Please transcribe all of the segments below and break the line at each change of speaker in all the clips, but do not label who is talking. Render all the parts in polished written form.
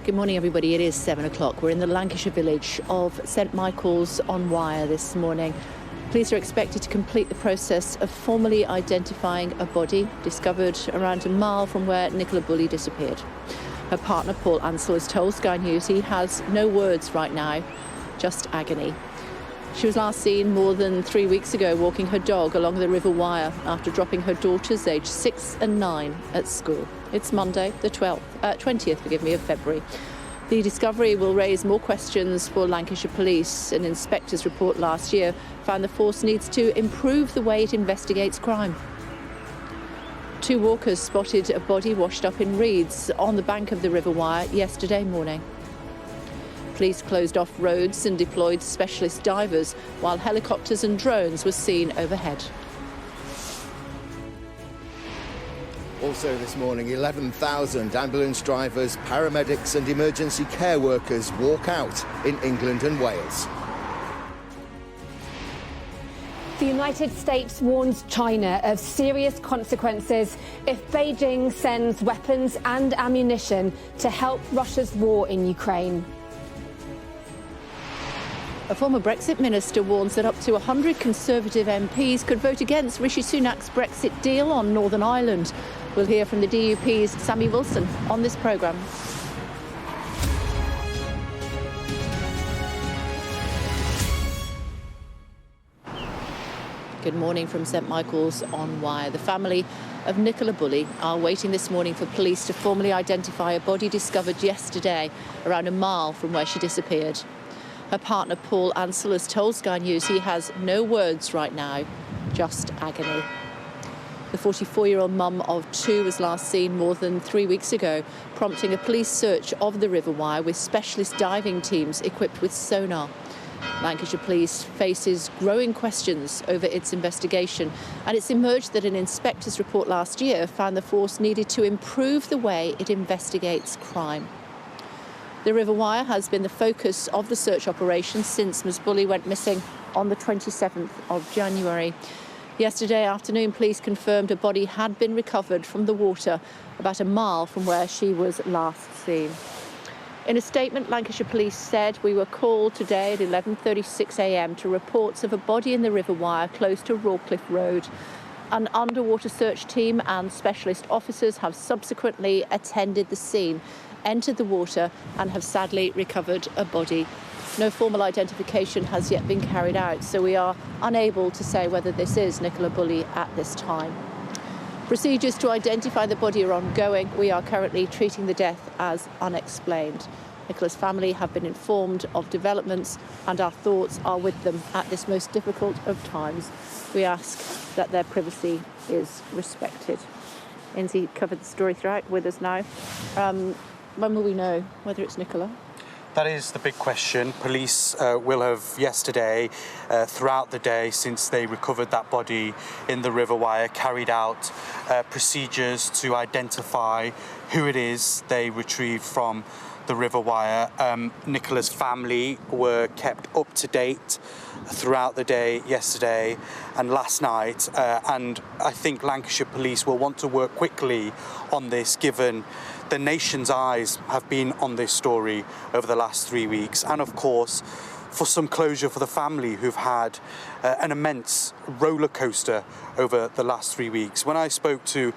Good morning, everybody. It is 7 o'clock. We're in the Lancashire village of St Michael's on Wyre this morning. Police are expected to complete the process of formally identifying a body discovered around a mile from where Nicola Bulley disappeared. Her partner, Paul Ansell, has told Sky News he has no words right now, just agony. She was last seen more than 3 weeks ago walking her dog along the River Wyre after dropping her daughters, aged 6 and 9, at school. It's Monday, the 20th of February. The discovery will raise more questions for Lancashire Police. An inspector's report last year found the force needs to improve the way it investigates crime. 2 walkers spotted a body washed up in reeds on the bank of the River Wyre yesterday morning. Police closed off roads and deployed specialist divers while helicopters and drones were seen overhead.
Also this morning, 11,000 ambulance drivers, paramedics and emergency care workers walk out in England and Wales.
The United States warns China of serious consequences if Beijing sends weapons and ammunition to help Russia's war in Ukraine.
A former Brexit minister warns that up to 100 Conservative MPs could vote against Rishi Sunak's Brexit deal on Northern Ireland. We'll hear from the DUP's Sammy Wilson on this programme. Good morning from St Michael's on Wyre. The family of Nicola Bulley are waiting this morning for police to formally identify a body discovered yesterday around a mile from where she disappeared. Her partner, Paul Ansell, has told Sky News he has no words right now, just agony. The 44-year-old mum of 2 was last seen more than 3 weeks ago, prompting a police search of the River Wyre with specialist diving teams equipped with sonar. Lancashire Police faces growing questions over its investigation, and it's emerged that an inspector's report last year found the force needed to improve the way it investigates crime. The River Wyre has been the focus of the search operation since Ms Bulley went missing on the 27th of January. Yesterday afternoon, police confirmed a body had been recovered from the water about a mile from where she was last seen. In a statement, Lancashire Police said, "We were called today at 11:36 a.m. to reports of a body in the River Wyre close to Rawcliffe Road. An underwater search team and specialist officers have subsequently attended the scene, entered the water and have sadly recovered a body. No formal identification has yet been carried out, so we are unable to say whether this is Nicola Bulley at this time. Procedures to identify the body are ongoing. We are currently treating the death as unexplained. Nicola's family have been informed of developments and our thoughts are with them at this most difficult of times. We ask that their privacy is respected." Inzi covered the story throughout with us now. When will we know whether it's Nicola?
That is the big question. Police will have yesterday, throughout the day since they recovered that body in the River Wyre, carried out procedures to identify who it is they retrieved from the River Wyre. Nicola's family were kept up to date throughout the day yesterday and last night, and I think Lancashire Police will want to work quickly on this, given the nation's eyes have been on this story over the last 3 weeks, and of course for some closure for the family who've had an immense roller coaster over the last 3 weeks. When I spoke to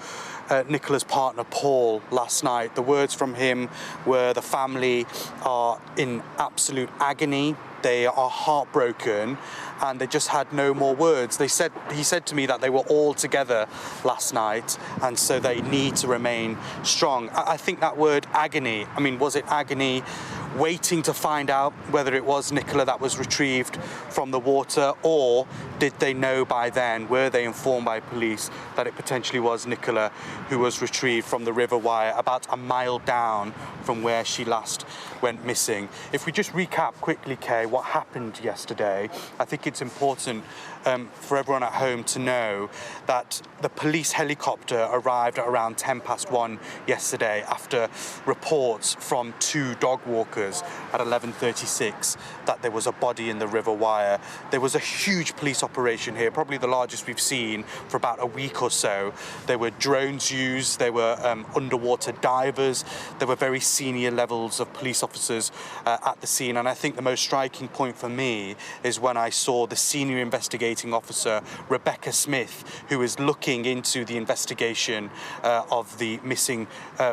Nicola's partner Paul last night, the words from him were the family are in absolute agony. They are heartbroken and they just had no more words. He said to me that they were all together last night and so they need to remain strong. I think that word agony, I mean, was it agony waiting to find out whether it was Nicola that was retrieved from the water, or did they know by then, were they informed by police that it potentially was Nicola who was retrieved from the River Wyre about a mile down from where she last went missing? If we just recap quickly, Kay, what happened yesterday, I think it's important for everyone at home to know that the police helicopter arrived at around 1:10 yesterday after reports from 2 dog walkers workers at 11:36 that there was a body in the River Wire. There was a huge police operation here, probably the largest we've seen for about a week or so. There were drones used, there were underwater divers, there were very senior levels of police officers at the scene. And I think the most striking point for me is when I saw the senior investigating officer, Rebecca Smith, who is looking into the investigation of the missing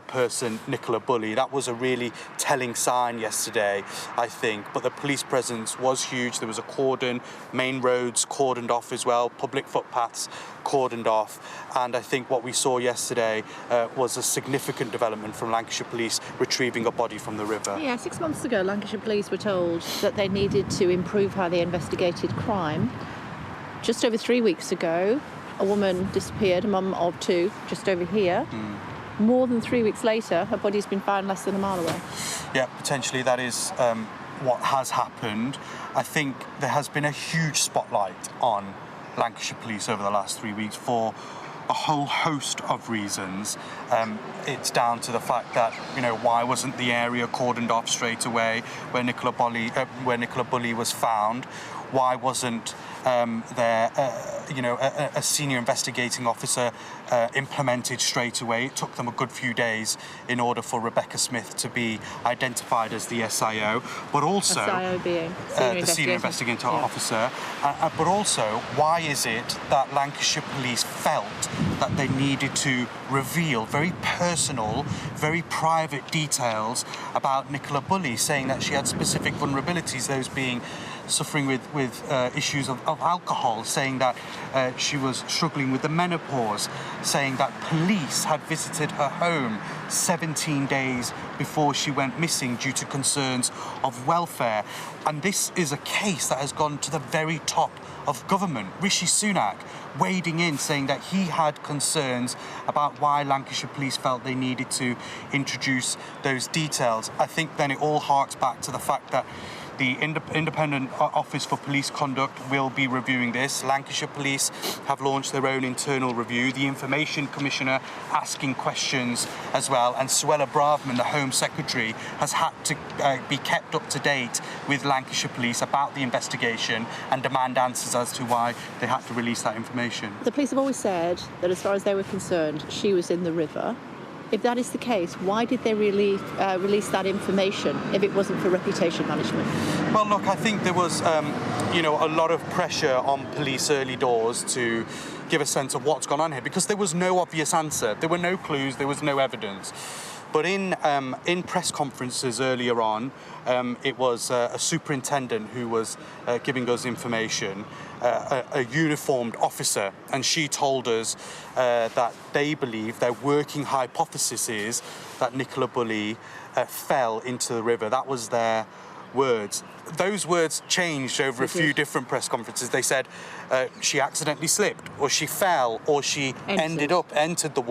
person, Nicola Bulley. That was a really telling sign yesterday, I think. But the police presence was huge. There was a cordon, main roads cordoned off as well, public footpaths cordoned off. And I think what we saw yesterday was a significant development from Lancashire Police retrieving a body from the river.
Yeah, 6 months ago, Lancashire Police were told that they needed to improve how they investigated crime. Just over 3 weeks ago, a woman disappeared, a mum of two, just over here. More than 3 weeks later, her body's been found less than a mile away.
Yeah, potentially that is what has happened. I think there has been a huge spotlight on Lancashire Police over the last 3 weeks for a whole host of reasons. It's down to the fact that, why wasn't the area cordoned off straight away where Nicola Bulley was found? Why wasn't there, a senior investigating officer implemented straight away? It took them a good few days in order for Rebecca Smith to be identified as the SIO, but also
SIO being
the senior investigating officer. But also, why is it that Lancashire Police felt that they needed to reveal very personal, very private details about Nicola Bulley, saying that she had specific vulnerabilities, those being suffering with issues of alcohol, saying that she was struggling with the menopause, saying that police had visited her home 17 days before she went missing due to concerns of welfare. And this is a case that has gone to the very top of government. Rishi Sunak wading in, saying that he had concerns about why Lancashire Police felt they needed to introduce those details. I think then it all harks back to the fact that the Independent Office for Police Conduct will be reviewing this. Lancashire Police have launched their own internal review. The Information Commissioner asking questions as well. And Suella Braverman, the Home Secretary, has had to be kept up to date with Lancashire Police about the investigation and demand answers as to why they had to release that information.
The police have always said that as far as they were concerned, she was in the river. If that is the case, why did they really release that information if it wasn't for reputation management?
Well, look, I think there was, a lot of pressure on police early doors to give a sense of what's gone on here, because there was no obvious answer. There were no clues, there was no evidence. But in press conferences earlier on, it was a superintendent who was giving us information, a uniformed officer, and she told us that they believe their working hypothesis is that Nicola Bulley fell into the river. That was their words. Those words changed over a few different press conferences. They said she accidentally slipped, or she fell, or she ended up in the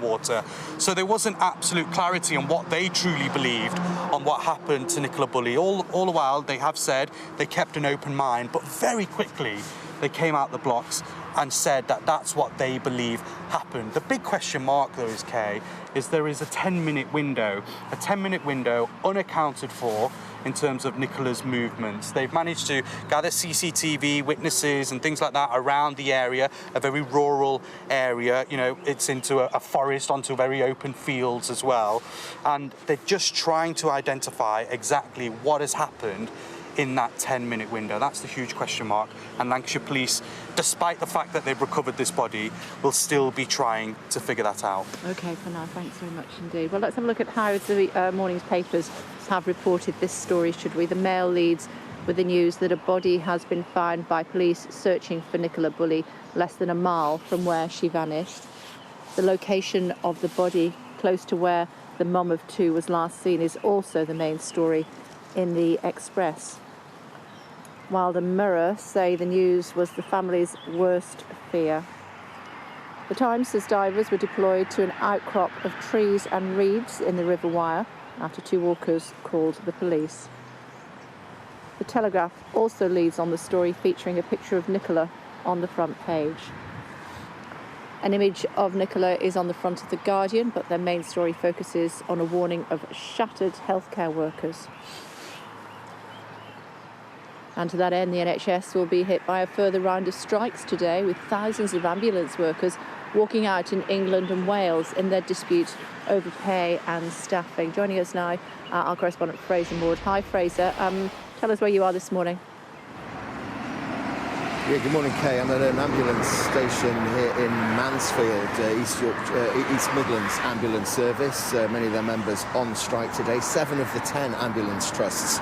water. So there wasn't absolute clarity on what they truly believed on what happened to Nicola Bulley. All the while, they have said they kept an open mind, but very quickly they came out the blocks and said that that's what they believe happened. The big question mark, though, is there is a 10-minute window unaccounted for in terms of Nicola's movements. They've managed to gather CCTV witnesses and things like that around the area, a very rural area. It's into a forest, onto very open fields as well. And they're just trying to identify exactly what has happened in that 10-minute window. That's the huge question mark. And Lancashire Police, despite the fact that they've recovered this body, will still be trying to figure that out.
OK, for now, thanks very much indeed. Well, let's have a look at how the morning's papers have reported this story, should we? The Mail leads with the news that a body has been found by police searching for Nicola Bulley less than a mile from where she vanished. The location of the body, close to where the mum of two was last seen, is also the main story in the Express. While the Mirror say the news was the family's worst fear. The Times says divers were deployed to an outcrop of trees and reeds in the River Wire after two walkers called the police. The Telegraph also leads on the story featuring a picture of Nicola on the front page. An image of Nicola is on the front of The Guardian, but their main story focuses on a warning of shattered healthcare workers. And to that end, the NHS will be hit by a further round of strikes today, with thousands of ambulance workers walking out in England and Wales in their dispute over pay and staffing. Joining us now, our correspondent Fraser Moore. Hi, Fraser. Tell us where you are this morning.
Yeah, good morning, Kay. I'm at an ambulance station here in Mansfield, East Midlands Ambulance Service. Many of their members on strike today. 7 of the 10 ambulance trusts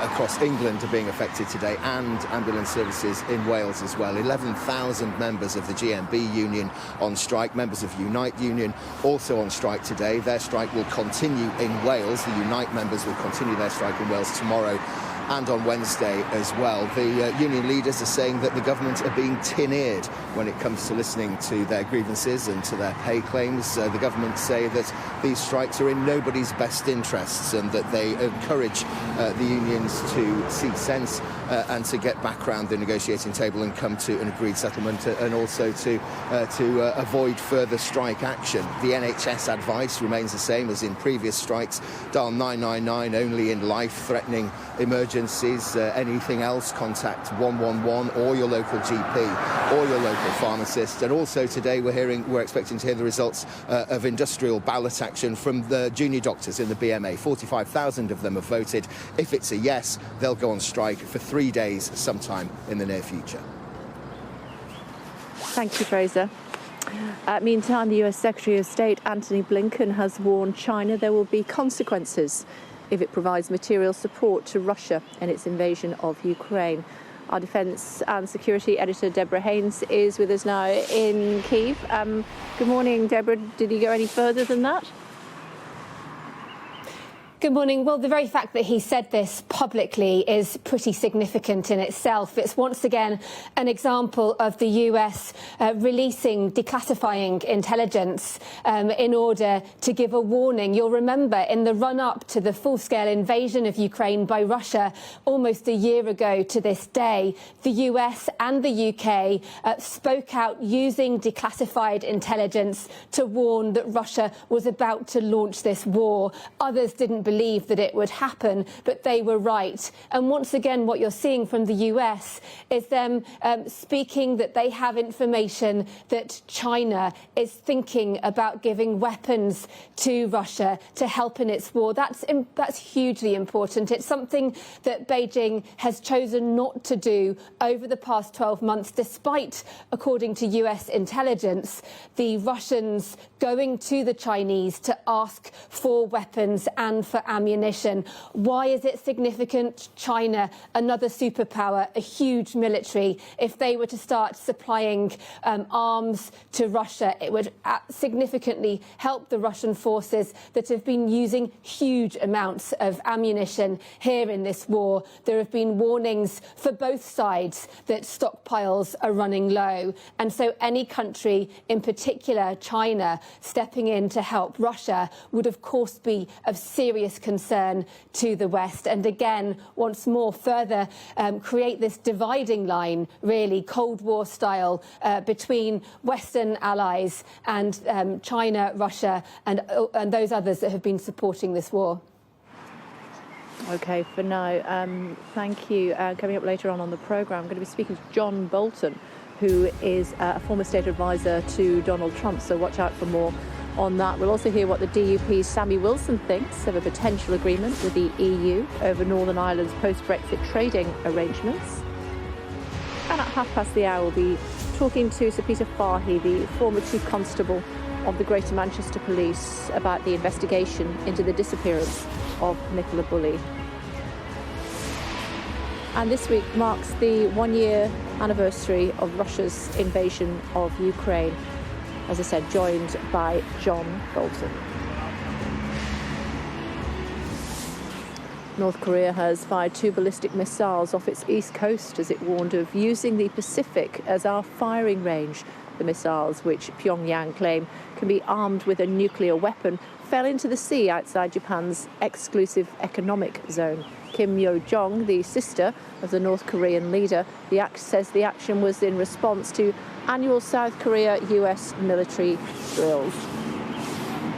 across England are being affected today, and ambulance services in Wales as well. 11,000 members of the GMB union on strike. Members of Unite union also on strike today. Their strike will continue in Wales. The Unite members will continue their strike in Wales tomorrow and on Wednesday as well. The union leaders are saying that the government are being tin-eared when it comes to listening to their grievances and to their pay claims. The government say that these strikes are in nobody's best interests and that they encourage the unions to see sense and to get back around the negotiating table and come to an agreed settlement, and also to avoid further strike action. The NHS advice remains the same as in previous strikes. Dial 999 only in life-threatening emergencies. Anything else, contact 111 or your local GP or your local pharmacist. And also today we're expecting to hear the results of industrial ballot action from the junior doctors in the BMA. 45,000 of them have voted. If it's a yes, they'll go on strike for 3 days sometime in the near future.
Thank you, Fraser. Meantime, the US Secretary of State Antony Blinken has warned China there will be consequences if it provides material support to Russia in its invasion of Ukraine. Our Defence and Security Editor Deborah Haynes is with us now in Kyiv. Good morning, Deborah. Did he go any further than that?
Good morning. Well, the very fact that he said this publicly is pretty significant in itself. It's once again an example of the US declassifying intelligence in order to give a warning. You'll remember in the run-up to the full-scale invasion of Ukraine by Russia almost a year ago to this day, the US and the UK spoke out using declassified intelligence to warn that Russia was about to launch this war. Others didn't believe that it would happen, but they were right. And once again, what you're seeing from the US is them speaking that they have information that China is thinking about giving weapons to Russia to help in its war. That's hugely important. It's something that Beijing has chosen not to do over the past 12 months, despite, according to US intelligence, the Russians going to the Chinese to ask for weapons and for ammunition. Why is it significant? China, another superpower, a huge military. If they were to start supplying arms to Russia, it would significantly help the Russian forces that have been using huge amounts of ammunition here in this war. There have been warnings for both sides that stockpiles are running low. And so any country, in particular China, stepping in to help Russia would of course be of serious concern to the West, and again, once more, further create this dividing line, really, Cold War style, between Western allies and China, Russia, and those others that have been supporting this war.
OK, for now, thank you. Coming up later on the programme, I'm going to be speaking to John Bolton, who is a former state advisor to Donald Trump, so watch out for more on that. We'll also hear what the DUP's Sammy Wilson thinks of a potential agreement with the EU over Northern Ireland's post-Brexit trading arrangements. And at 5:30, we'll be talking to Sir Peter Fahey, the former Chief Constable of the Greater Manchester Police, about the investigation into the disappearance of Nicola Bulley. And this week marks the one-year anniversary of Russia's invasion of Ukraine. As I said, joined by John Bolton. North Korea has fired 2 ballistic missiles off its east coast as it warned of using the Pacific as our firing range The missiles, which Pyongyang claim can be armed with a nuclear weapon, fell into the sea outside Japan's exclusive economic zone. Kim Yo-jong, the sister of the North Korean leader, says the action was in response to annual South Korea-US military drills.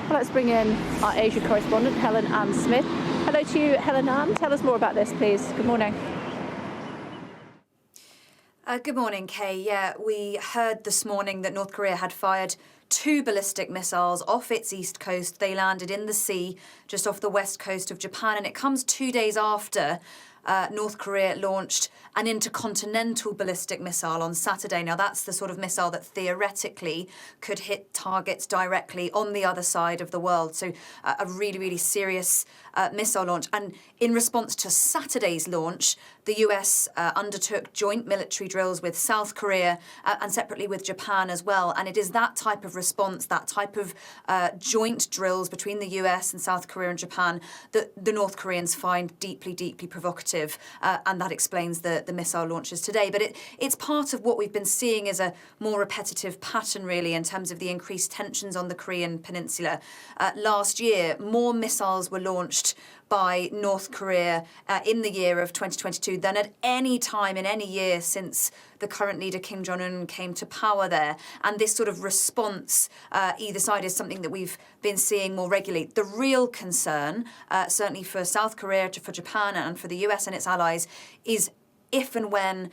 Well, let's bring in our Asia correspondent, Helen Ann Smith. Hello to you, Helen Ann. Tell us more about this, please. Good morning.
Good morning, Kay. Yeah, we heard this morning that North Korea had fired 2 ballistic missiles off its east coast. They landed in the sea just off the west coast of Japan, and it comes 2 days after North Korea launched an intercontinental ballistic missile on Saturday. Now, that's the sort of missile that theoretically could hit targets directly on the other side of the world. So a really, really serious missile launch. And in response to Saturday's launch, the US undertook joint military drills with South Korea and separately with Japan as well. And it is that type of response, that type of joint drills between the US and South Korea and Japan that the North Koreans find deeply, deeply provocative. And that explains the missile launches today. But it's part of what we've been seeing as a more repetitive pattern, really, in terms of the increased tensions on the Korean peninsula. Last year, more missiles were launched by North Korea in the year of 2022 than at any time in any year since the current leader Kim Jong-un came to power there. And this sort of response, either side, is something that we've been seeing more regularly. The real concern, certainly for South Korea, for Japan and for the US and its allies, is if and when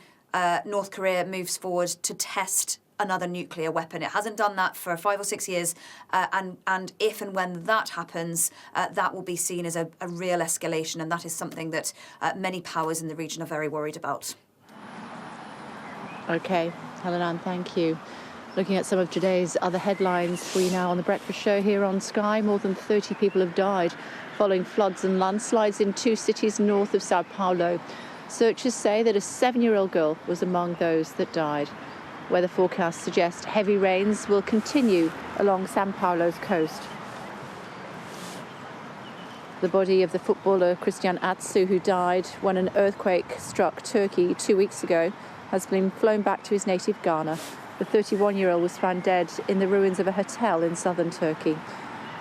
North Korea moves forward to test another nuclear weapon. It hasn't done that for 5 or 6 years, and if and when that happens, that will be seen as a real escalation, and that is something that many powers in the region are very worried about.
OK, Helen Ann, thank you. Looking at some of today's other headlines for you now on The Breakfast Show here on Sky. More than 30 people have died following floods and landslides in 2 cities north of Sao Paulo. Searchers say that a 7-year-old girl was among those that died. Weather forecasts suggest heavy rains will continue along Sao Paulo's coast. The body of the footballer Christian Atsu, who died when an earthquake struck Turkey 2 weeks ago, has been flown back to his native Ghana. The 31-year-old was found dead in the ruins of a hotel in southern Turkey.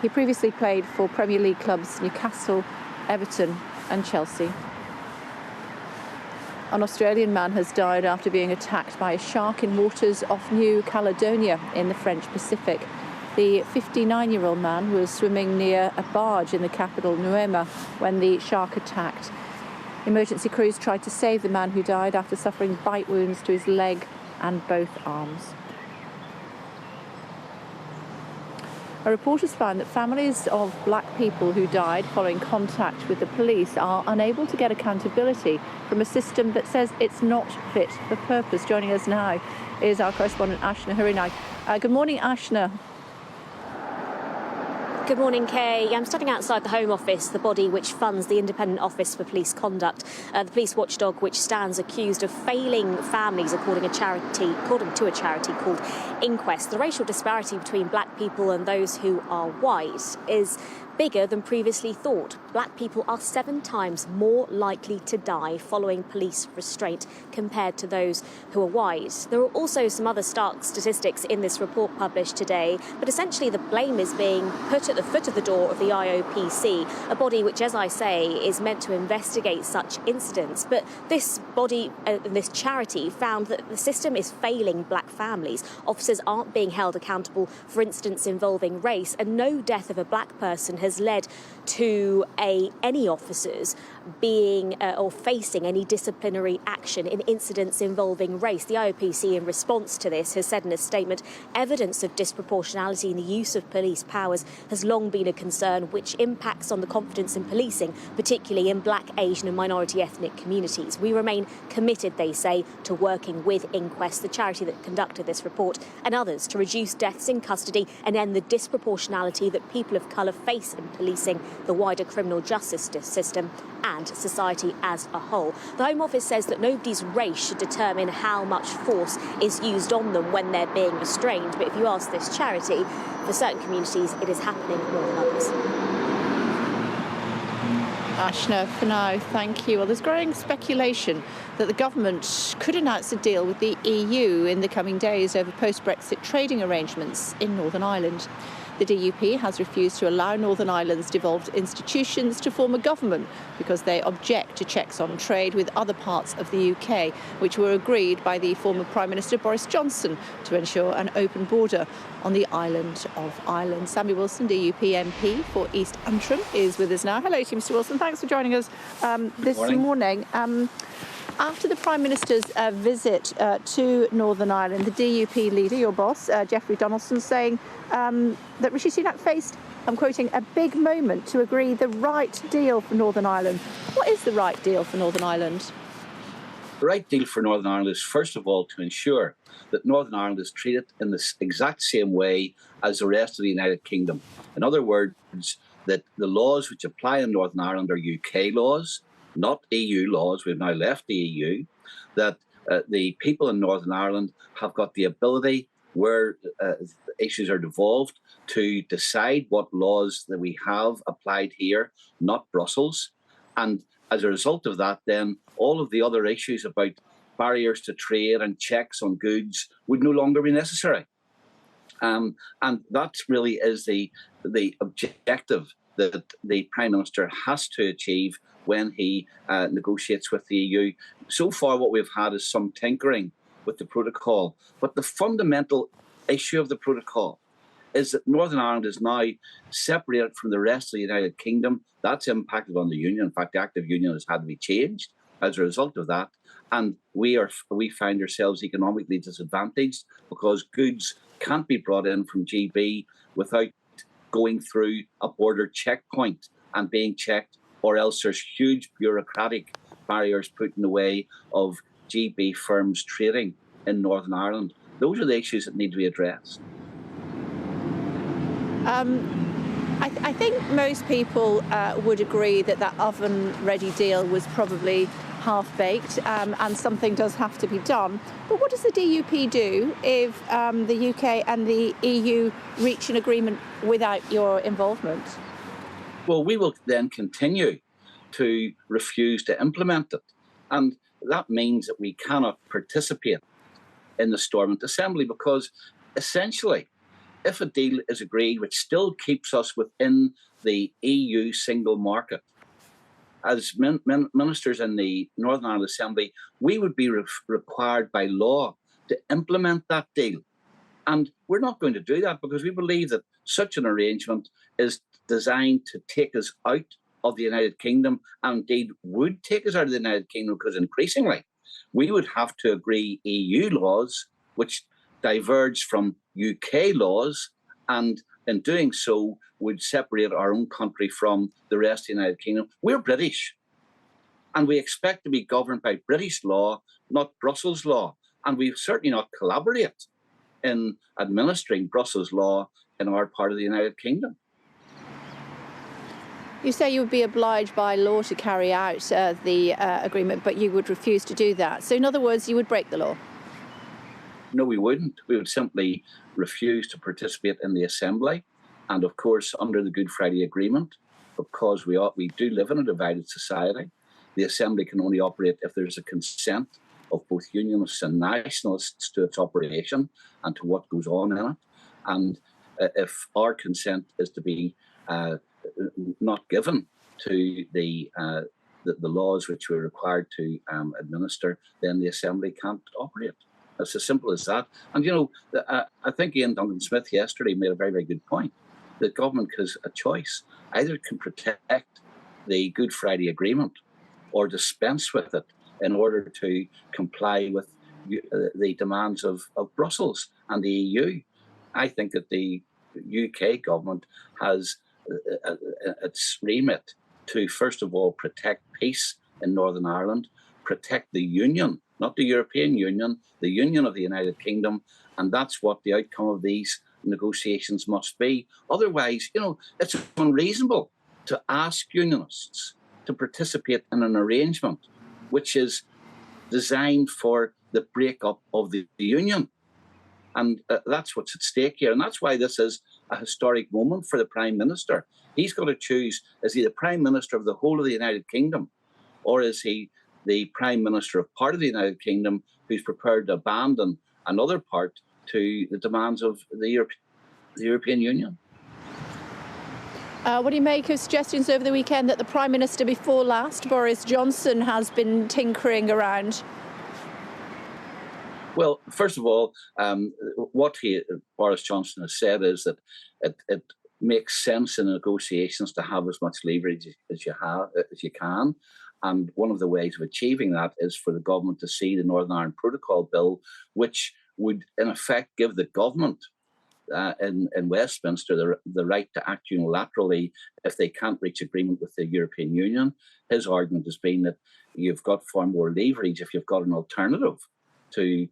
He previously played for Premier League clubs Newcastle, Everton and Chelsea. An Australian man has died after being attacked by a shark in waters off New Caledonia in the French Pacific. The 59-year-old man was swimming near a barge in the capital, Nuema, when the shark attacked. Emergency crews tried to save the man who died after suffering bite wounds to his leg and both arms. A report has found that families of black people who died following contact with the police are unable to get accountability from a system that says it's not fit for purpose. Joining us now is our correspondent Ashna Harinag. Good morning, Ashna.
Good morning, Kay. I'm standing outside the Home Office, the body which funds the Independent Office for Police Conduct, the police watchdog which stands accused of failing families, according to a charity called Inquest. The racial disparity between black people and those who are white is bigger than previously thought. Black people are 7 times more likely to die following police restraint compared to those who are white. There are also some other stark statistics in this report published today, but essentially the blame is being put at the foot of the door of the IOPC, a body which, as I say, is meant to investigate such incidents. But this body, this charity, found that the system is failing black families. Officers aren't being held accountable for incidents involving race, and no death of a black person has led to any officers being or facing any disciplinary action in incidents involving race. The IOPC, in response to this, has said in a statement, evidence of disproportionality in the use of police powers has long been a concern which impacts on the confidence in policing, particularly in black, Asian and minority ethnic communities. We remain committed, they say, to working with Inquest, the charity that conducted this report, and others to reduce deaths in custody and end the disproportionality that people of colour face in policing, the wider criminal justice system and society as a whole. The Home Office says that nobody's race should determine how much force is used on them when they're being restrained. But if you ask this charity, for certain communities it is happening more than others.
Ashna, for now, thank you. Well, there's growing speculation that the government could announce a deal with the EU in the coming days over post-Brexit trading arrangements in Northern Ireland. The DUP has refused to allow Northern Ireland's devolved institutions to form a government because they object to checks on trade with other parts of the UK, which were agreed by the former Prime Minister Boris Johnson to ensure an open border on the island of Ireland. Sammy Wilson, DUP MP for East Antrim, is with us now. Hello to you, Mr Wilson. Thanks for joining us this morning. After the Prime Minister's visit to Northern Ireland, the DUP leader, your boss, Geoffrey Donaldson, saying that Rishi Sunak faced, I'm quoting, a big moment to agree the right deal for Northern Ireland. What is the right deal for Northern Ireland?
The right deal for Northern Ireland is, first of all, to ensure that Northern Ireland is treated in the exact same way as the rest of the United Kingdom. In other words, that the laws which apply in Northern Ireland are UK laws, not EU laws. We've now left the EU. That the people in Northern Ireland have got the ability, where issues are devolved, to decide what laws that we have applied here, not Brussels. And as a result of that, then all of the other issues about barriers to trade and checks on goods would no longer be necessary. And that really is the objective that the Prime Minister has to achieve when he negotiates with the EU. So far, what we've had is some tinkering with the protocol. But the fundamental issue of the protocol is that Northern Ireland is now separated from the rest of the United Kingdom. That's impacted on the union. In fact, the Act of Union has had to be changed as a result of that. And we find ourselves economically disadvantaged because goods can't be brought in from GB without going through a border checkpoint and being checked, or else there's huge bureaucratic barriers put in the way of GB firms trading in Northern Ireland. Those are the issues that need to be addressed.
I think most people would agree that oven-ready deal was probably half-baked and something does have to be done. But what does the DUP do if the UK and the EU reach an agreement without your involvement?
Well, we will then continue to refuse to implement it. And that means that we cannot participate in the Stormont Assembly because, essentially, if a deal is agreed which still keeps us within the EU single market, as ministers in the Northern Ireland Assembly, we would be required by law to implement that deal. And we're not going to do that because we believe that such an arrangement is designed to take us out of the United Kingdom, and indeed would take us out of the United Kingdom, because increasingly we would have to agree EU laws which diverge from UK laws, and in doing so would separate our own country from the rest of the United Kingdom. We're British, and we expect to be governed by British law, not Brussels law, and we certainly not collaborate in administering Brussels law in our part of the United Kingdom.
You say you would be obliged by law to carry out the agreement, but you would refuse to do that. So in other words, you would break the law?
No, we wouldn't. We would simply refuse to participate in the Assembly. And of course, under the Good Friday Agreement, because we do live in a divided society, the Assembly can only operate if there's a consent of both Unionists and Nationalists to its operation and to what goes on in it. And if our consent is to be not given to the laws which we're required to administer, then the Assembly can't operate. It's as simple as that. And, you know, I think Ian Duncan-Smith yesterday made a very, very good point. The government has a choice. Either it can protect the Good Friday Agreement or dispense with it in order to comply with the demands of Brussels and the EU. I think that the UK government has its remit to, first of all, protect peace in Northern Ireland, protect the Union, not the European Union, the Union of the United Kingdom, and that's what the outcome of these negotiations must be. Otherwise, you know, it's unreasonable to ask Unionists to participate in an arrangement which is designed for the breakup of the Union. And that's what's at stake here. And that's why this is a historic moment for the Prime Minister. He's got to choose, is he the Prime Minister of the whole of the United Kingdom, or is he the Prime Minister of part of the United Kingdom who's prepared to abandon another part to the demands of the European Union?
What do you make of suggestions over the weekend that the Prime Minister before last, Boris Johnson, has been tinkering around?
Well, first of all, what Boris Johnson has said is that it makes sense in negotiations to have as much leverage as you can. And one of the ways of achieving that is for the government to see the Northern Ireland Protocol Bill, which would in effect give the government in Westminster the right to act unilaterally if they can't reach agreement with the European Union. His argument has been that you've got far more leverage if you've got an alternative to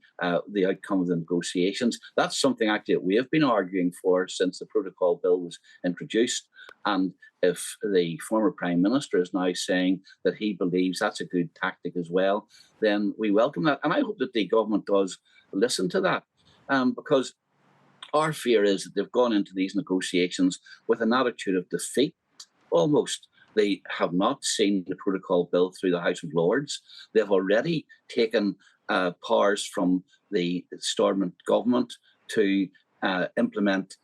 the outcome of the negotiations. That's something actually that we have been arguing for since the Protocol Bill was introduced. And if the former Prime Minister is now saying that he believes that's a good tactic as well, then we welcome that. And I hope that the government does listen to that, because our fear is that they've gone into these negotiations with an attitude of defeat, almost. They have not seen the Protocol Bill through the House of Lords. They've already taken powers from the Stormont government to implement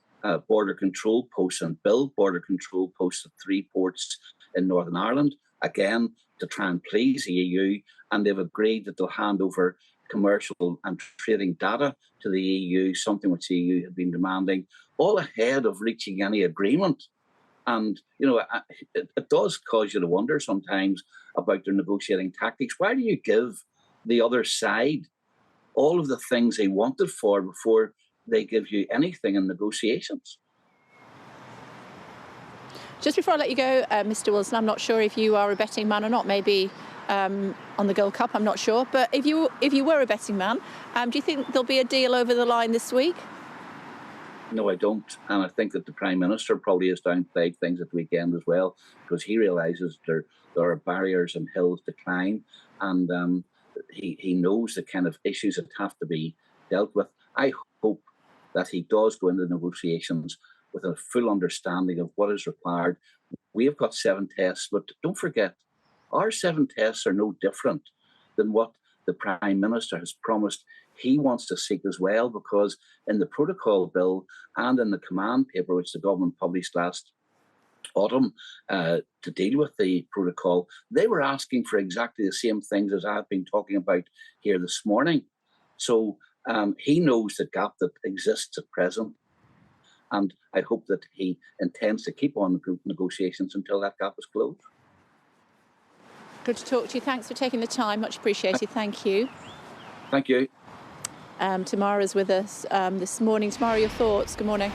border control posts and build border control posts at 3 ports in Northern Ireland, again, to try and please the EU. And they've agreed that they'll hand over commercial and trading data to the EU, something which the EU had been demanding, all ahead of reaching any agreement. And, it does cause you to wonder sometimes about their negotiating tactics. Why do you give the other side all of the things they wanted for before they give you anything in negotiations?
Just before I let you go, Mr. Wilson, I'm not sure if you are a betting man or not, maybe on the Gold Cup, I'm not sure. But if you were a betting man, do you think there'll be a deal over the line this week?
No, I don't. And I think that the Prime Minister probably has downplayed things at the weekend as well, because he realises there are barriers and hills to climb. And he knows the kind of issues that have to be dealt with. I hope that he does go into negotiations with a full understanding of what is required. We have got 7 tests, but don't forget, our 7 tests are no different than what the Prime Minister has promised he wants to seek as well, because in the Protocol Bill and in the command paper, which the government published last autumn to deal with the protocol, they were asking for exactly the same things as I've been talking about here this morning. So he knows the gap that exists at present, and I hope that he intends to keep on the negotiations until that gap is closed.
Good to talk to you. Thanks for taking the time. Much appreciated. Thank you.
Thank you.
Tamara's with us this morning. Tamara, your thoughts? Good morning.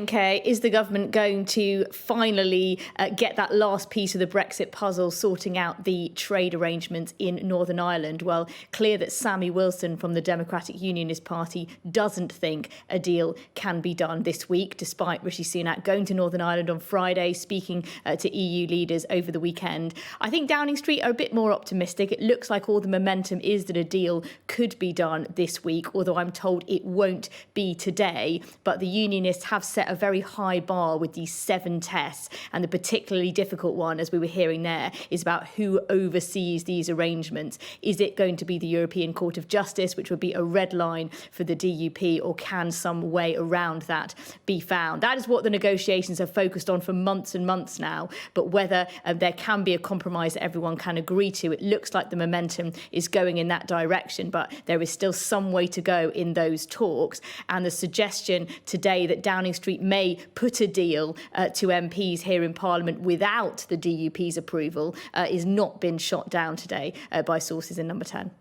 Kay, is the government going to finally get that last piece of the Brexit puzzle, sorting out the trade arrangements in Northern Ireland? Well, clear that Sammy Wilson from the Democratic Unionist Party doesn't think a deal can be done this week, despite Rishi Sunak going to Northern Ireland on Friday, speaking to EU leaders over the weekend. I think Downing Street are a bit more optimistic. It looks like all the momentum is that a deal could be done this week, although I'm told it won't be today. But the Unionists have set a very high bar with these 7 tests, and the particularly difficult one, as we were hearing there, is about who oversees these arrangements. Is it going to be the European Court of Justice, which would be a red line for the DUP, or can some way around that be found? That is what the negotiations have focused on for months and months now, but whether there can be a compromise that everyone can agree to, it looks like the momentum is going in that direction, but there is still some way to go in those talks. And the suggestion today that Downing Street may put a deal to MPs here in Parliament without the DUP's approval is not been shot down today by sources in Number 10.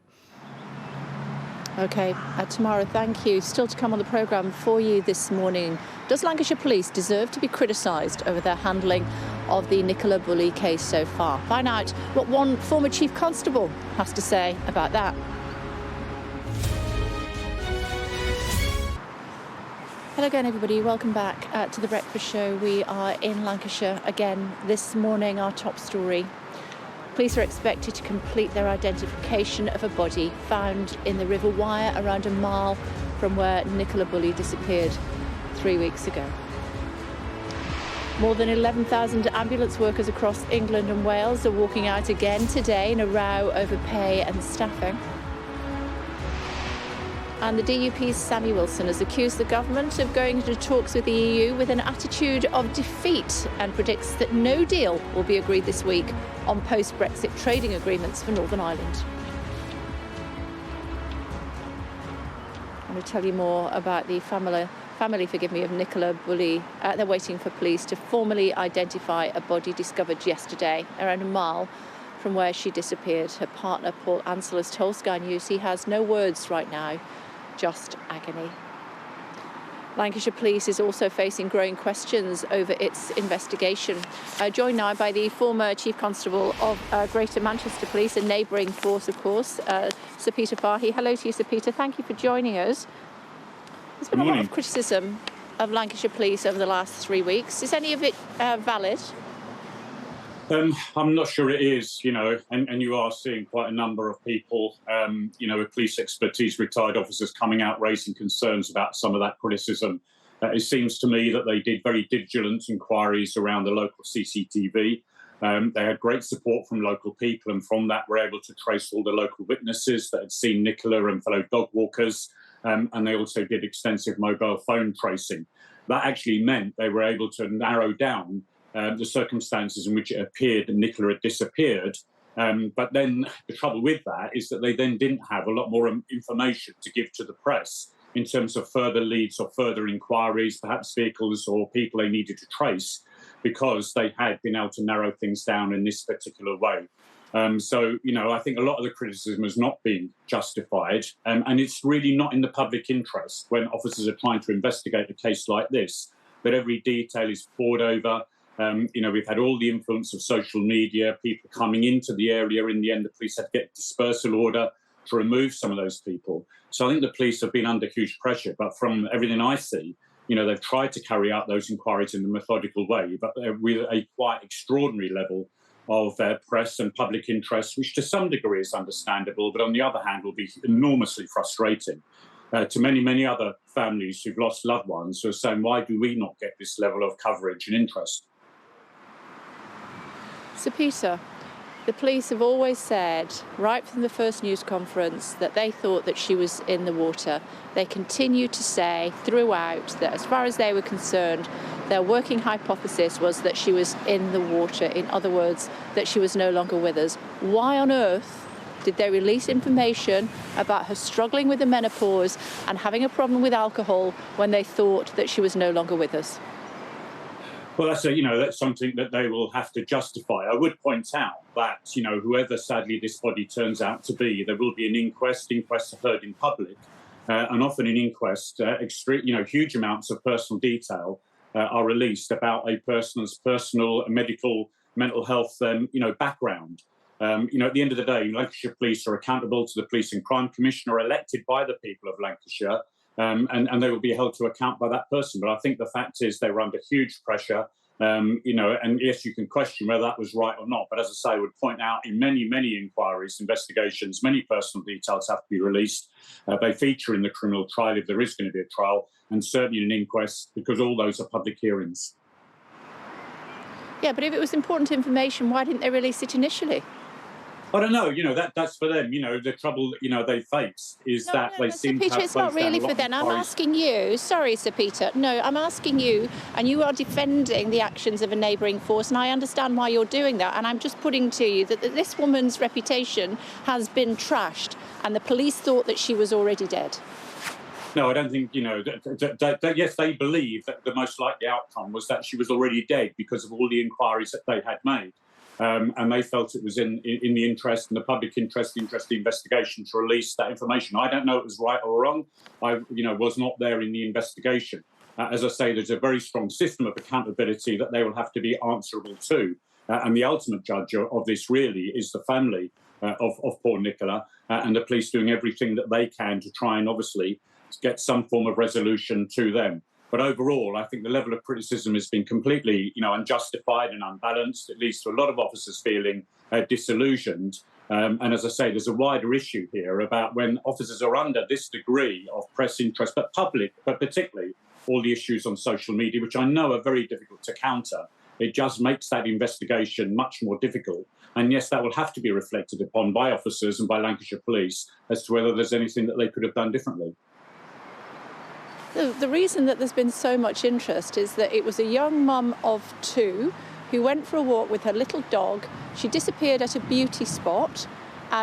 OK, Tamara, thank you. Still to come on the programme for you this morning. Does Lancashire Police deserve to be criticised over their handling of the Nicola Bulley case so far? Find out what one former Chief Constable has to say about that. Hello again, everybody. Welcome back to The Breakfast Show. We are in Lancashire again this morning. Our top story. Police are expected to complete their identification of a body found in the River Wyre around a mile from where Nicola Bulley disappeared 3 weeks ago. More than 11,000 ambulance workers across England and Wales are walking out again today in a row over pay and staffing. And the DUP's Sammy Wilson has accused the government of going into talks with the EU with an attitude of defeat and predicts that no deal will be agreed this week on post-Brexit trading agreements for Northern Ireland. I'm going to tell you more about the family of Nicola Bulley. They're waiting for police to formally identify a body discovered yesterday around a mile from where she disappeared. Her partner, Paul Ansell, has told Sky News he has no words right now, just agony. Lancashire Police is also facing growing questions over its investigation. Joined now by the former Chief Constable of Greater Manchester Police, a neighbouring force, of course, Sir Peter Fahey. Hello to you, Sir Peter. Thank you for joining us. There's been a lot of criticism of Lancashire Police over the last 3 weeks. Is any of it valid?
I'm not sure it is, and you are seeing quite a number of people, with police expertise, retired officers coming out raising concerns about some of that criticism. It seems to me that they did very diligent inquiries around the local CCTV. They had great support from local people, and from that were able to trace all the local witnesses that had seen Nicola and fellow dog walkers, and they also did extensive mobile phone tracing. That actually meant they were able to narrow down the circumstances in which it appeared that Nicola had disappeared. But then the trouble with that is that they then didn't have a lot more information to give to the press in terms of further leads or further inquiries, perhaps vehicles or people they needed to trace, because they had been able to narrow things down in this particular way. I think a lot of the criticism has not been justified, and it's really not in the public interest when officers are trying to investigate a case like this, that every detail is pored over. We've had all the influence of social media, people coming into the area. In the end, the police had to get a dispersal order to remove some of those people. So I think the police have been under huge pressure. But from everything I see, they've tried to carry out those inquiries in a methodical way, but with a quite extraordinary level of press and public interest, which to some degree is understandable, but on the other hand will be enormously frustrating to many, many other families who've lost loved ones who are saying, why do we not get this level of coverage and interest?
Sir Peter, the police have always said, right from the first news conference, that they thought that she was in the water. They continue to say throughout that as far as they were concerned, their working hypothesis was that she was in the water. In other words, that she was no longer with us. Why on earth did they release information about her struggling with the menopause and having a problem with alcohol when they thought that she was no longer with us?
Well, that's something that they will have to justify. I would point out that, whoever sadly this body turns out to be, there will be an inquest. Inquests are heard in public, and often in inquest, huge amounts of personal detail are released about a person's personal, medical, mental health, background. At the end of the day, Lancashire Police are accountable to the Police and Crime Commission, are elected by the people of Lancashire. And they will be held to account by that person. But I think the fact is they were under huge pressure, and yes, you can question whether that was right or not. But as I say, I would point out in many, many inquiries, investigations, many personal details have to be released. They feature in the criminal trial if there is going to be a trial, and certainly in an inquest, because all those are public hearings.
Yeah, but if it was important information, why didn't they release it initially?
I don't know. That's for them. The trouble they face is they seem
Sir Peter,
to have
it's not really for them. I'm asking you. Sorry, Sir Peter. No, I'm asking you, and you are defending the actions of a neighbouring force, and I understand why you're doing that. And I'm just putting to you that this woman's reputation has been trashed, and the police thought that she was already dead.
No, I don't think, yes, they believe that the most likely outcome was that she was already dead because of all the inquiries that they had made. And they felt it was in the interest and the public interest of the investigation to release that information. I don't know if it was right or wrong. I, was not there in the investigation. As I say, there's a very strong system of accountability that they will have to be answerable to. And the ultimate judge of this really is the family of poor Nicola, and the police doing everything that they can to try and obviously get some form of resolution to them. But overall, I think the level of criticism has been completely, unjustified and unbalanced. It leads to a lot of officers feeling disillusioned. And as I say, there's a wider issue here about when officers are under this degree of press interest, but public, but particularly all the issues on social media, which I know are very difficult to counter. it just makes that investigation much more difficult. And yes, that will have to be reflected upon by officers and by Lancashire Police as to whether there's anything that they could have done differently.
The reason that there's been so much interest is that it was a young mum of 2 who went for a walk with her little dog. She disappeared at a beauty spot.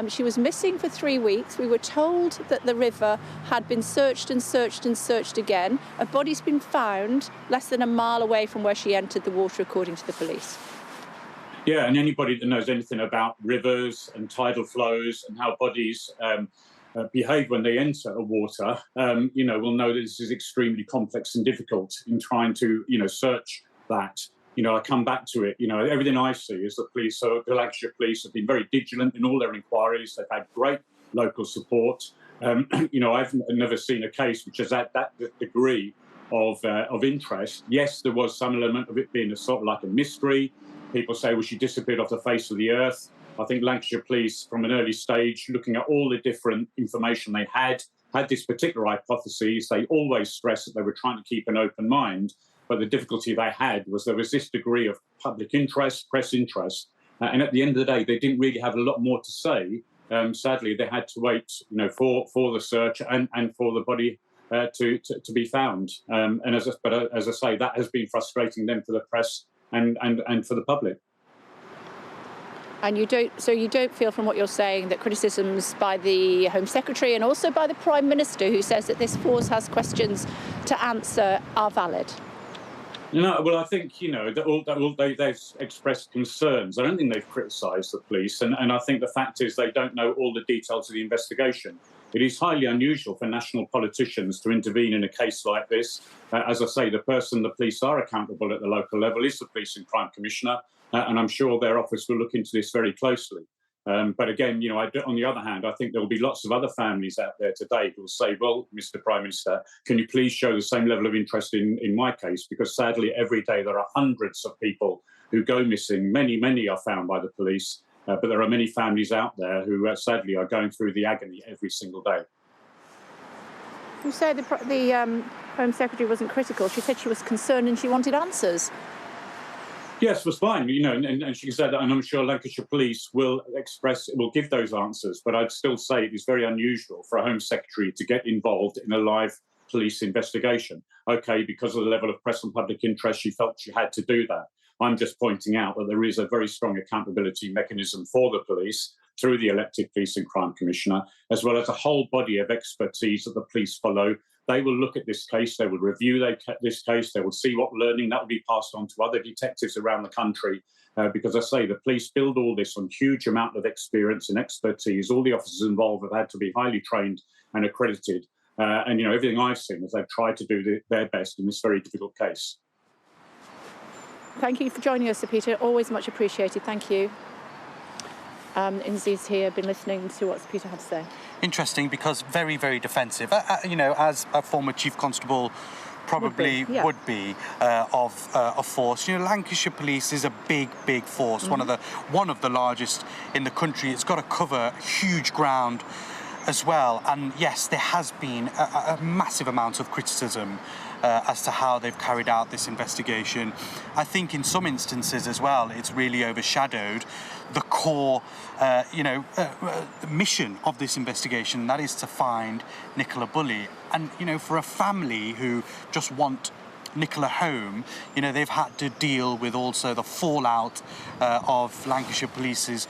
She was missing for 3 weeks. We were told that the river had been searched and searched and searched again. A body's been found less than a mile away from where she entered the water, according to the police.
Yeah, and anybody that knows anything about rivers and tidal flows and how bodies behave when they enter a water, will know that this is extremely complex and difficult in trying to, search that. I come back to it. Everything I see is that the Lancashire Police have been very vigilant in all their inquiries. They've had great local support. I've never seen a case which has had that degree of interest. Yes, there was some element of it being a sort of like a mystery. People say, well, she disappeared off the face of the earth. I think Lancashire Police, from an early stage, looking at all the different information they had this particular hypothesis. They always stressed that they were trying to keep an open mind. But the difficulty they had was there was this degree of public interest, press interest. And at the end of the day, they didn't really have a lot more to say. Sadly, they had to wait, for the search and for the body to be found. But as I say, that has been frustrating then for the press and for the public.
And you don't feel from what you're saying that criticisms by the Home Secretary and also by the Prime Minister, who says that this force has questions to answer, are valid?
No, well, I think, they've expressed concerns. I don't think they've criticised the police. And I think the fact is they don't know all the details of the investigation. It is highly unusual for national politicians to intervene in a case like this. As I say, the person the police are accountable at the local level is the Police and Crime Commissioner. And I'm sure their office will look into this very closely. But again, on the other hand, I think there will be lots of other families out there today who will say, well, Mr. Prime Minister, can you please show the same level of interest in my case? Because sadly, every day there are hundreds of people who go missing. Many, many are found by the police. But there are many families out there who sadly are going through the agony every single day.
You say the Home Secretary wasn't critical. She said she was concerned and she wanted answers.
Yes, was fine, and she said that, and I'm sure Lancashire Police will give those answers. But I'd still say it is very unusual for a Home Secretary to get involved in a live police investigation. OK, because of the level of press and public interest, she felt she had to do that. I'm just pointing out that there is a very strong accountability mechanism for the police through the elected Police and Crime Commissioner, as well as a whole body of expertise that the police follow. They will look at this case, they will review this case, they will see what learning that will be passed on to other detectives around the country. Because I say the police build all this on huge amount of experience and expertise. All the officers involved have had to be highly trained and accredited. And everything I've seen is they've tried to do their best in this very difficult case.
Thank you for joining us, Sir Peter. Always much appreciated. Thank you. Inzi's here, been listening to what Sir Peter had to say.
Interesting, because very, very defensive. As a former Chief Constable probably would be of a force. Lancashire Police is a big, big force, one of the largest in the country. It's got to cover huge ground as well. And yes, there has been a massive amount of criticism as to how they've carried out this investigation. I think in some instances as well, it's really overshadowed the core, mission of this investigation, that is to find Nicola Bulley. And, for a family who just want Nicola home, they've had to deal with also the fallout of Lancashire Police's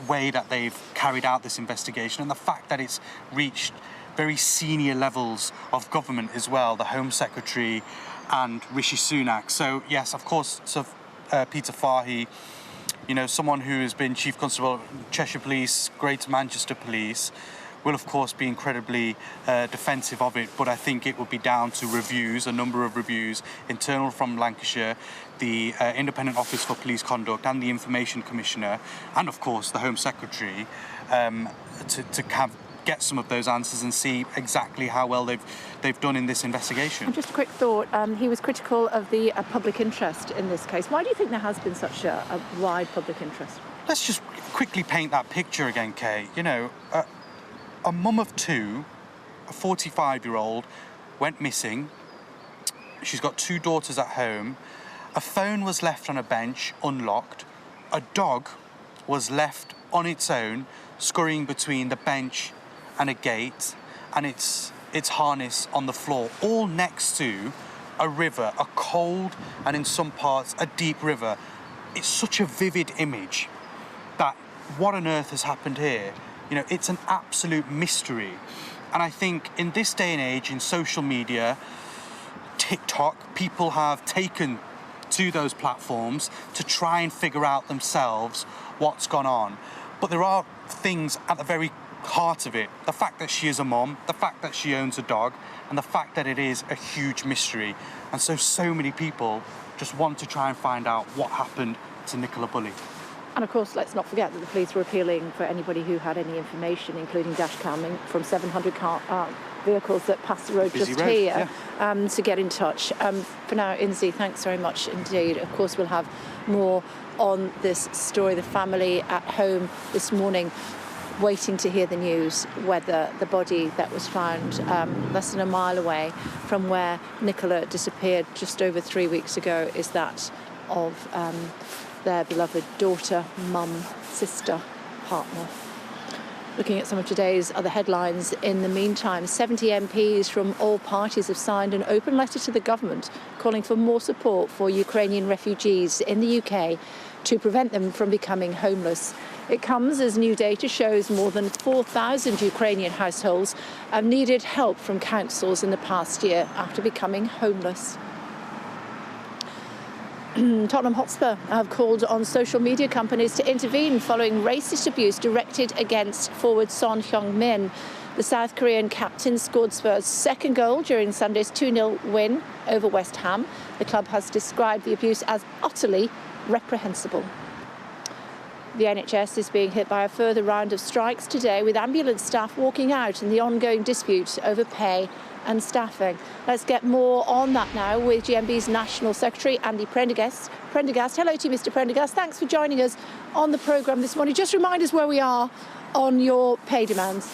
way that they've carried out this investigation, and the fact that it's reached very senior levels of government as well, the Home Secretary and Rishi Sunak. So yes, of course, Peter Fahey, someone who has been Chief Constable of Cheshire Police, Greater Manchester Police, will of course be incredibly defensive of it, but I think it will be down to reviews, a number of reviews, internal from Lancashire, the Independent Office for Police Conduct and the Information Commissioner, and of course the Home Secretary, to get some of those answers and see exactly how well they've done in this investigation.
And just a quick thought, he was critical of the public interest in this case. Why do you think there has been such a wide public interest?
Let's just quickly paint that picture again, Kay. A mum of 2, a 45-year-old, went missing. She's got 2 daughters at home, A phone was left on a bench, unlocked. A dog was left on its own, scurrying between the bench and a gate, and its harness on the floor, all next to a river, a cold and in some parts a deep river. It's such a vivid image that what on earth has happened here? You know, it's an absolute mystery. And I think in this day and age, in social media, TikTok, people have taken to those platforms to try and figure out themselves what's gone on. But there are things at the very heart of it. The fact that she is a mom, the fact that she owns a dog, and the fact that it is a huge mystery. And so many people just want to try and find out what happened to Nicola Bulley.
And of course, let's not forget that the police were appealing for anybody who had any information, including dash camming from 700 vehicles that pass the road just here, to get in touch. For now, Inzi, thanks very much indeed. Of course, we'll have more on this story. The family at home this morning waiting to hear the news whether the body that was found less than a mile away from where Nicola disappeared just over 3 weeks ago is that of their beloved daughter, mum, sister, partner. Looking at some of today's other headlines in the meantime, 70 MPs from all parties have signed an open letter to the government calling for more support for Ukrainian refugees in the UK to prevent them from becoming homeless. It comes as new data shows more than 4,000 Ukrainian households have needed help from councils in the past year after becoming homeless. Tottenham Hotspur have called on social media companies to intervene following racist abuse directed against forward Son Heung-min. The South Korean captain scored Spurs' second goal during Sunday's 2-0 win over West Ham. The club has described the abuse as utterly reprehensible. The NHS is being hit by a further round of strikes today, with ambulance staff walking out in the ongoing dispute over pay and staffing. Let's get more on that now with GMB's National Secretary, Andy Prendergast. Hello to you, Mr. Prendergast. Thanks for joining us on the programme this morning. Just remind us where we are on your pay demands.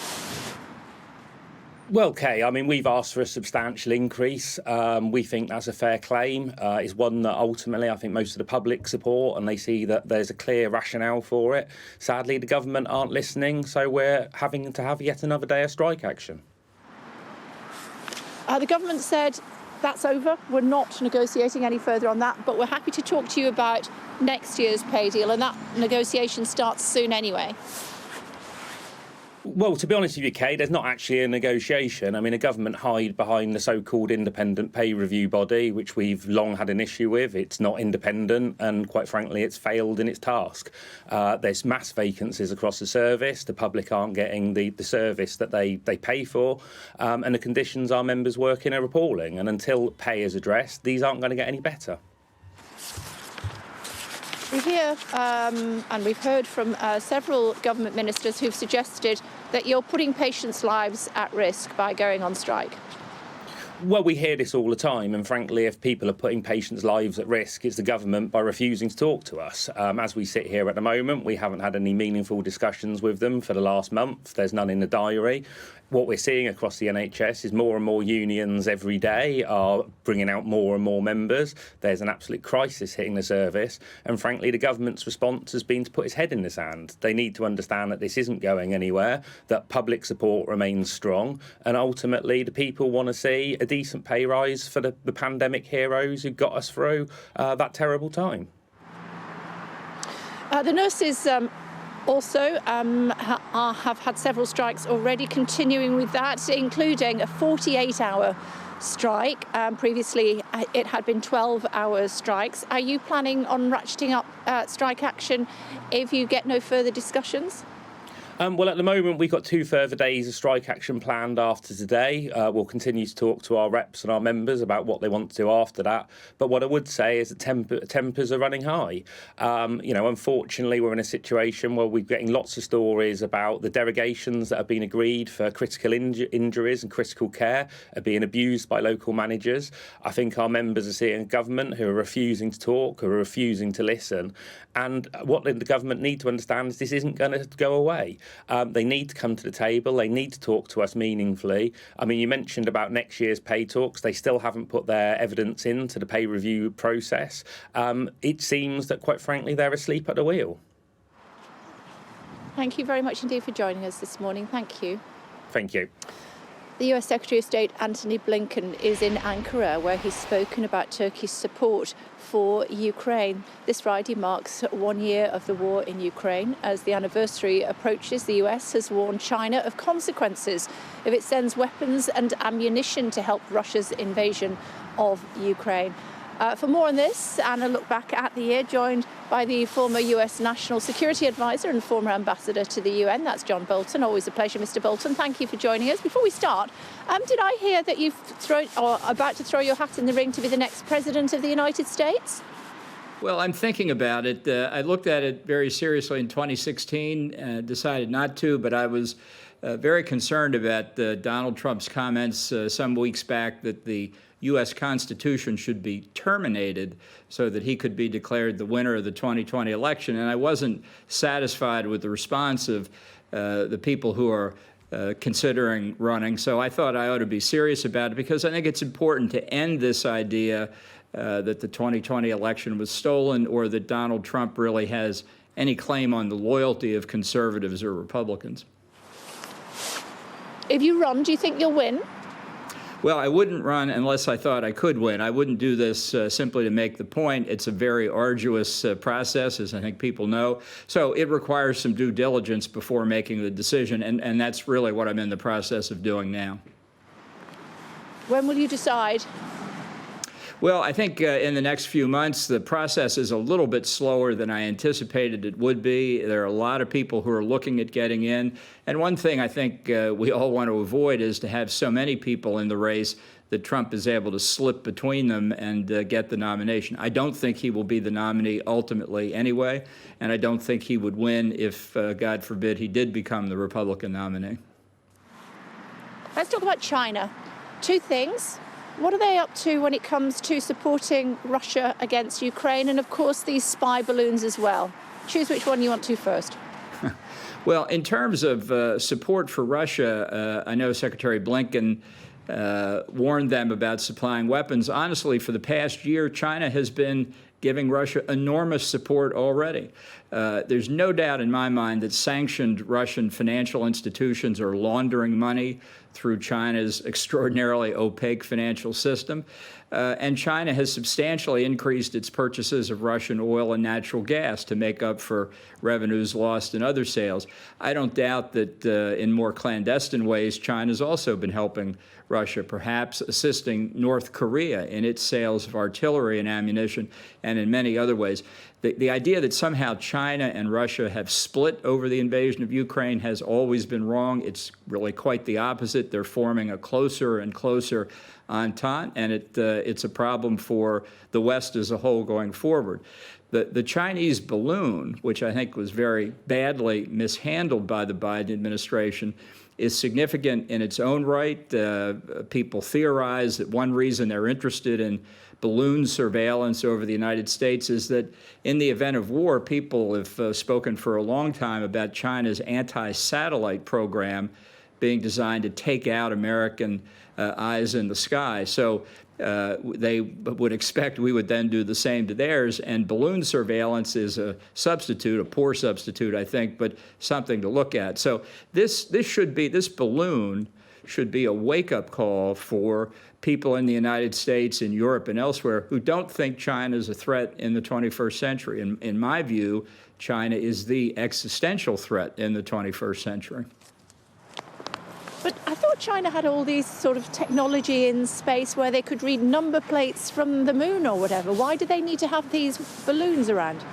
Well, Kay, I mean, we've asked for a substantial increase. We think that's a fair claim. It's one that ultimately I think most of the public support, and they see that there's a clear rationale for it. Sadly, the government aren't listening, so we're having to have yet another day of strike action.
The government said that's over. We're not negotiating any further on that, but we're happy to talk to you about next year's pay deal, and that negotiation starts soon anyway.
Well, to be honest with you, Kay, there's not actually a negotiation. I mean, the government hide behind the so-called independent pay review body, which we've long had an issue with. It's not independent, and quite frankly, it's failed in its task. There's mass vacancies across the service. The public aren't getting the service that they pay for, and the conditions our members work in are appalling. And until pay is addressed, these aren't going to get any better.
We hear, and we've heard from several government ministers who've suggested that you're putting patients' lives at risk by going on strike.
Well, we hear this all the time, and frankly, if people are putting patients' lives at risk, it's the government by refusing to talk to us. As we sit here at the moment, we haven't had any meaningful discussions with them for the last month. There's none in the diary. What we're seeing across the NHS is more and more unions every day are bringing out more and more members. There's an absolute crisis hitting the service, and frankly, the government's response has been to put its head in the sand. They need to understand that this isn't going anywhere, that public support remains strong, and ultimately the people want to see a decent pay rise for the pandemic heroes who got us through that terrible time.
The nurses also have had several strikes already, continuing with that, including a 48-hour strike. Previously, it had been 12-hour strikes. Are you planning on ratcheting up strike action if you get no further discussions?
Well, at the moment, we've got 2 further days of strike action planned after today. We'll continue to talk to our reps and our members about what they want to do after that. But what I would say is that tempers are running high. Unfortunately, we're in a situation where we're getting lots of stories about the derogations that have been agreed for critical injuries and critical care are being abused by local managers. I think our members are seeing a government who are refusing to talk, who are refusing to listen. And what the government need to understand is this isn't going to go away. They need to come to the table. They need to talk to us meaningfully. I mean, you mentioned about next year's pay talks. They still haven't put their evidence into the pay review process. It seems that, quite frankly, they're asleep at the wheel.
Thank you very much indeed for joining us this morning. Thank you.
Thank you.
The US Secretary of State Antony Blinken is in Ankara, where he's spoken about Turkey's support for Ukraine. This Friday marks 1 year of the war in Ukraine. As the anniversary approaches, the US has warned China of consequences if it sends weapons and ammunition to help Russia's invasion of Ukraine. For more on this and a look back at the year, joined by the former US National Security Advisor and former Ambassador to the UN, that's John Bolton. Always a pleasure, Mr. Bolton. Thank you for joining us. Before we start, did I hear that you've about to throw your hat in the ring to be the next President of the United States?
Well, I'm thinking about it. I looked at it very seriously in 2016, decided not to, but I was very concerned about Donald Trump's comments some weeks back that the U.S. Constitution should be terminated so that he could be declared the winner of the 2020 election. And I wasn't satisfied with the response of the people who are considering running. So I thought I ought to be serious about it, because I think it's important to end this idea that the 2020 election was stolen, or that Donald Trump really has any claim on the loyalty of conservatives or Republicans.
If you run, do you think you'll win?
Well, I wouldn't run unless I thought I could win. I wouldn't do this simply to make the point. It's a very arduous process, as I think people know. So it requires some due diligence before making the decision, and that's really what I'm in the process of doing now.
When will you decide?
Well, I think in the next few months, the process is a little bit slower than I anticipated it would be. There are a lot of people who are looking at getting in. And one thing I think we all want to avoid is to have so many people in the race that Trump is able to slip between them and get the nomination. I don't think he will be the nominee ultimately anyway, and I don't think he would win if, God forbid, he did become the Republican nominee.
Let's talk about China. Two things. What are they up to when it comes to supporting Russia against Ukraine, and, of course, these spy balloons as well? Choose which one you want to first.
Well, in terms of support for Russia, I know Secretary Blinken warned them about supplying weapons. Honestly, for the past year, China has been giving Russia enormous support already. There's no doubt in my mind that sanctioned Russian financial institutions are laundering money through China's extraordinarily opaque financial system. And China has substantially increased its purchases of Russian oil and natural gas to make up for revenues lost in other sales. I don't doubt that in more clandestine ways, China's also been helping Russia, perhaps assisting North Korea in its sales of artillery and ammunition, and in many other ways. The idea that somehow China and Russia have split over the invasion of Ukraine has always been wrong. It's really quite the opposite. They're forming a closer and closer entente, and it's a problem for the West as a whole going forward. The Chinese balloon, which I think was very badly mishandled by the Biden administration, is significant in its own right. People theorize that one reason they're interested in balloon surveillance over the United States is that in the event of war, people have spoken for a long time about China's anti-satellite program being designed to take out American eyes in the sky. So they would expect we would then do the same to theirs, and balloon surveillance is a substitute, a poor substitute, I think, but something to look at. So this balloon should be a wake-up call for people in the United States, in Europe, and elsewhere who don't think China is a threat in the 21st century. In my view, China is the existential threat in the 21st century.
But I thought China had all these sort of technology in space where they could read number plates from the moon or whatever. Why do they need to have these balloons around?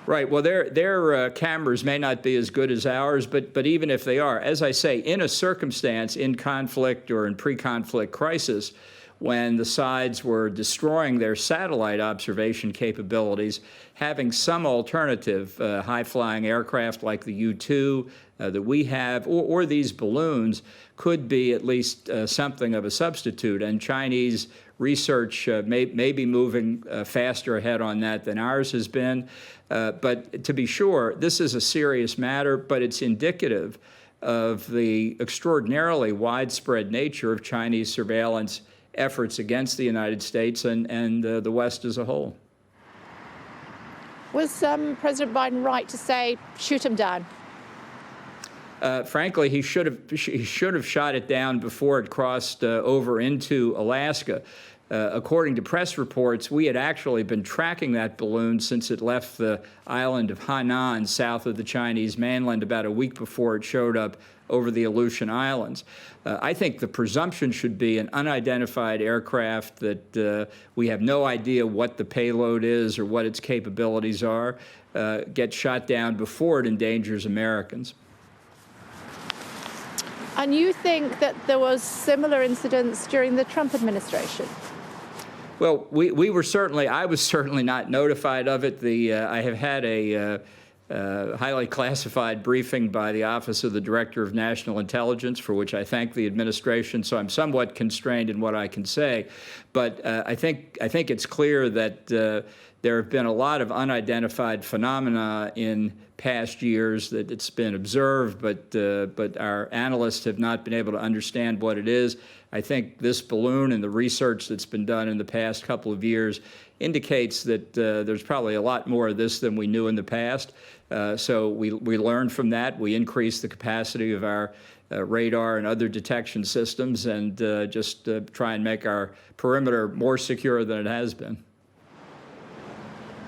Right. Well, their cameras may not be as good as ours, but even if they are, as I say, in a circumstance, in conflict or in pre-conflict crisis, when the sides were destroying their satellite observation capabilities, having some alternative high-flying aircraft like the U-2 that we have, or these balloons, could be at least something of a substitute. And Chinese research may be moving faster ahead on that than ours has been. But to be sure, this is a serious matter, but it's indicative of the extraordinarily widespread nature of Chinese surveillance efforts against the United States and the West as a whole.
Was President Biden right to say, shoot him down?
Frankly, he should have shot it down before it crossed over into Alaska. According to press reports, we had actually been tracking that balloon since it left the island of Hainan south of the Chinese mainland about a week before it showed up over the Aleutian Islands. I think the presumption should be an unidentified aircraft that we have no idea what the payload is or what its capabilities are, get shot down before it endangers Americans.
And you think that there was similar incidents during the Trump administration?
Well, I was certainly not notified of it. I have had a highly classified briefing by the Office of the Director of National Intelligence, for which I thank the administration, so I'm somewhat constrained in what I can say. But I think it's clear that there have been a lot of unidentified phenomena in past years that it's been observed, but our analysts have not been able to understand what it is. I think this balloon and the research that's been done in the past couple of years indicates that there's probably a lot more of this than we knew in the past. So we learned from that. We increased the capacity of our radar and other detection systems and just try and make our perimeter more secure than it has been.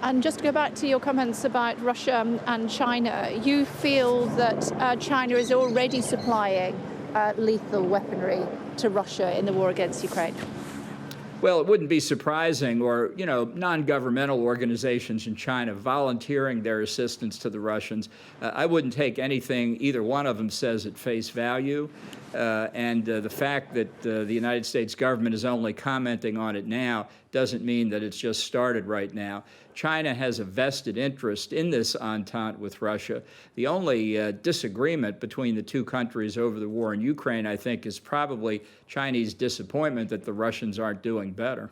And just to go back to your comments about Russia and China, you feel that China is already supplying lethal weaponry to Russia in the war against Ukraine?
Well, it wouldn't be surprising, or, non-governmental organizations in China volunteering their assistance to the Russians. I wouldn't take anything either one of them says at face value. And the fact that the United States government is only commenting on it now doesn't mean that it's just started right now. China has a vested interest in this entente with Russia. The only disagreement between the two countries over the war in Ukraine, I think, is probably Chinese disappointment that the Russians aren't doing better.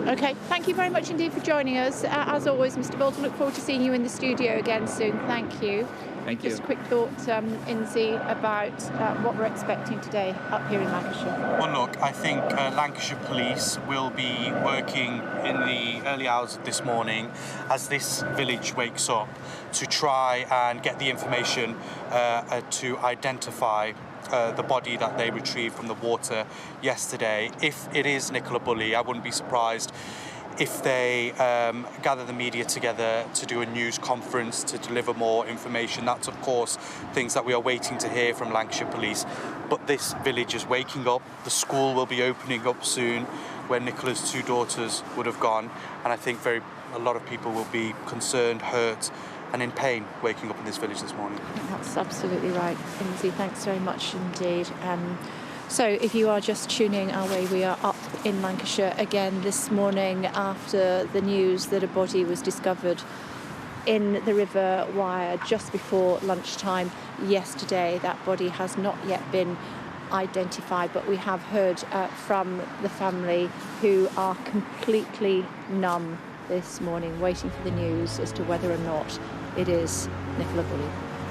Okay, thank you very much indeed for joining us. As always, Mr. Bolton, look forward to seeing you in the studio again soon. Thank you.
Thank you.
Just a quick thought, Inzi, about what we're expecting today up here in Lancashire.
Well, look, I think Lancashire Police will be working in the early hours of this morning as this village wakes up to try and get the information to identify the body that they retrieved from the water yesterday. If it is Nicola Bulley, I wouldn't be surprised if they gather the media together to do a news conference to deliver more information. That's, of course, things that we are waiting to hear from Lancashire Police. But this village is waking up. The school will be opening up soon, where Nicola's two daughters would have gone. And I think a lot of people will be concerned, hurt, and in pain waking up in this village this morning.
That's absolutely right, Inzi. Thanks very much indeed. So if you are just tuning our way, we are up in Lancashire again this morning after the news that a body was discovered in the River Wyre just before lunchtime yesterday. That body has not yet been identified, but we have heard from the family, who are completely numb this morning, waiting for the news as to whether or not it is Nicola Bulley.